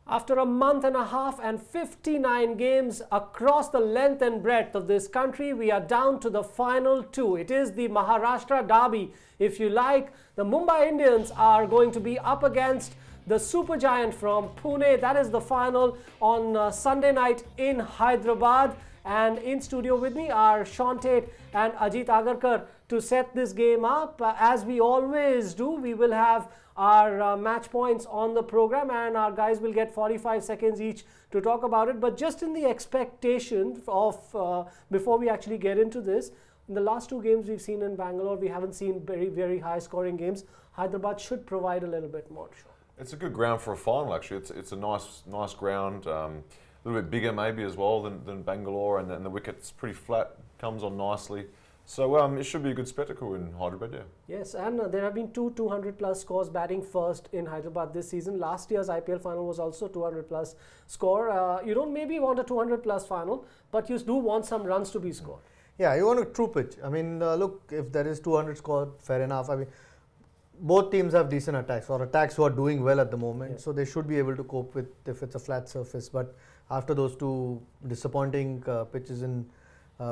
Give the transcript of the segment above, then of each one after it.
After a month and a half and 59 games across the length and breadth of this country, we are down to the final two. It is the Maharashtra derby, if you like. The Mumbai Indians are going to be up against the supergiant from Pune. That is the final on Sunday night in Hyderabad. And in studio with me are Sean Tate and Ajit Agarkar to set this game up. As we always do, we will have our match points on the program and our guys will get 45 seconds each to talk about it. But just in the expectation of, before we actually get into this, in the last two games we've seen in Bangalore, we haven't seen very high scoring games. Hyderabad should provide a little bit more. It's a good ground for a final, actually. It's a nice ground. A little bit bigger maybe as well than Bangalore, and then the wicket's pretty flat, comes on nicely. So it should be a good spectacle in Hyderabad, yeah. Yes, and there have been two 200-plus scores batting first in Hyderabad this season. Last year's IPL final was also 200-plus score. You don't maybe want a 200-plus final, but you do want some runs to be scored. Yeah, you want a true pitch. I mean, look, if there is 200 scored, fair enough. I mean, both teams have decent attacks, or attacks who are doing well at the moment, yeah. So they should be able to cope with if it's a flat surface. But after those two disappointing pitches in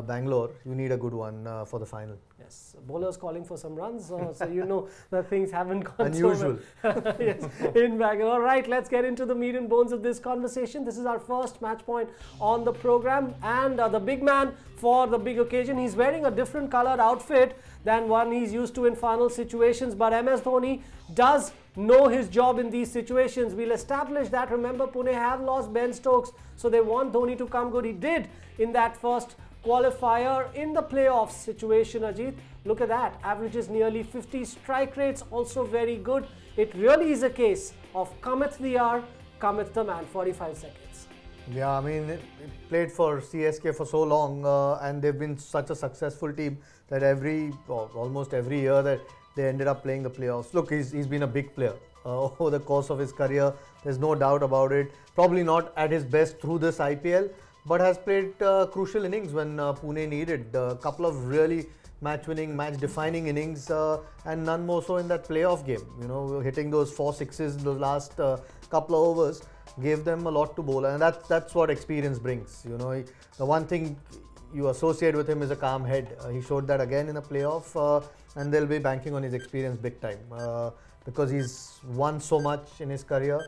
Bangalore, you need a good one for the final. Yes, bowlers calling for some runs, so you know that things haven't gone unusual. So well. Yes, in Bangalore. Right, let's get into the meat and bones of this conversation. This is our first match point on the program, and the big man for the big occasion. He's wearing a different coloured outfit than one he's used to in final situations, but MS Dhoni does know his job in these situations. We'll establish that. Remember, Pune have lost Ben Stokes, so they want Dhoni to come good. He did in that first qualifier. In the playoffs situation, Ajit, look at that, averages nearly 50, strike rates also very good. It really is a case of cometh the hour, cometh the man. 45 seconds. Yeah, I mean, it played for CSK for so long, and they've been such a successful team that almost every year that they ended up playing the playoffs. Look, he's been a big player over the course of his career. There's no doubt about it. Probably not at his best through this IPL, but has played crucial innings when Pune needed. A couple of really match-winning, match-defining innings, and none more so in that playoff game. You know, hitting those 4 sixes in the last couple of overs gave them a lot to bowl, and that's what experience brings. You know, the one thing you associate with him is a calm head. He showed that again in a playoff, and they'll be banking on his experience big time because he's won so much in his career.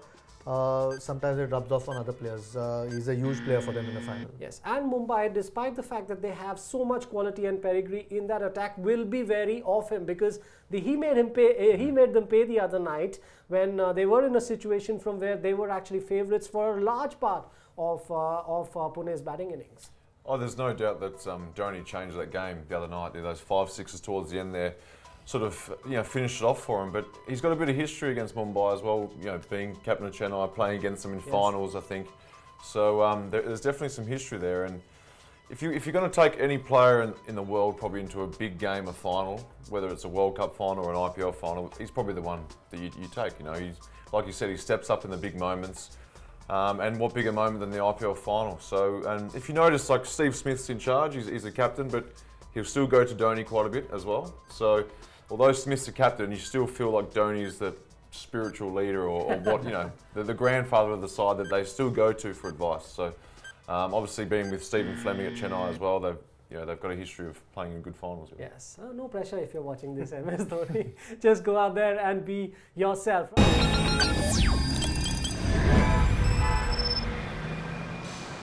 Sometimes it rubs off on other players. He's a huge player for them in the final. Yes, and Mumbai, despite the fact that they have so much quality and pedigree in that attack, will be wary of him because he made them pay the other night when they were in a situation from where they were actually favourites for a large part of Pune's batting innings. Oh, there's no doubt that Dhoni changed that game the other night. Those 5 sixes towards the end there sort of, you know, finished it off for him. But he's got a bit of history against Mumbai as well, you know, being captain of Chennai, playing against them in finals, I think. So there's definitely some history there. And if you're going to take any player in the world probably into a big game, a final, whether it's a World Cup final or an IPL final, he's probably the one that you take. You know, he's, like you said, he steps up in the big moments. And what bigger moment than the IPL final? So, and if you notice, like Steve Smith's in charge, he's the captain, but he'll still go to Dhoni quite a bit as well. So, although Smith's the captain, you still feel like Dhoni's the spiritual leader or what, you know, the grandfather of the side that they still go to for advice. So, obviously being with Stephen Fleming at Chennai as well, they've got a history of playing in good finals. Yeah. Yes, no pressure if you're watching this, MS Dhoni. Just go out there and be yourself.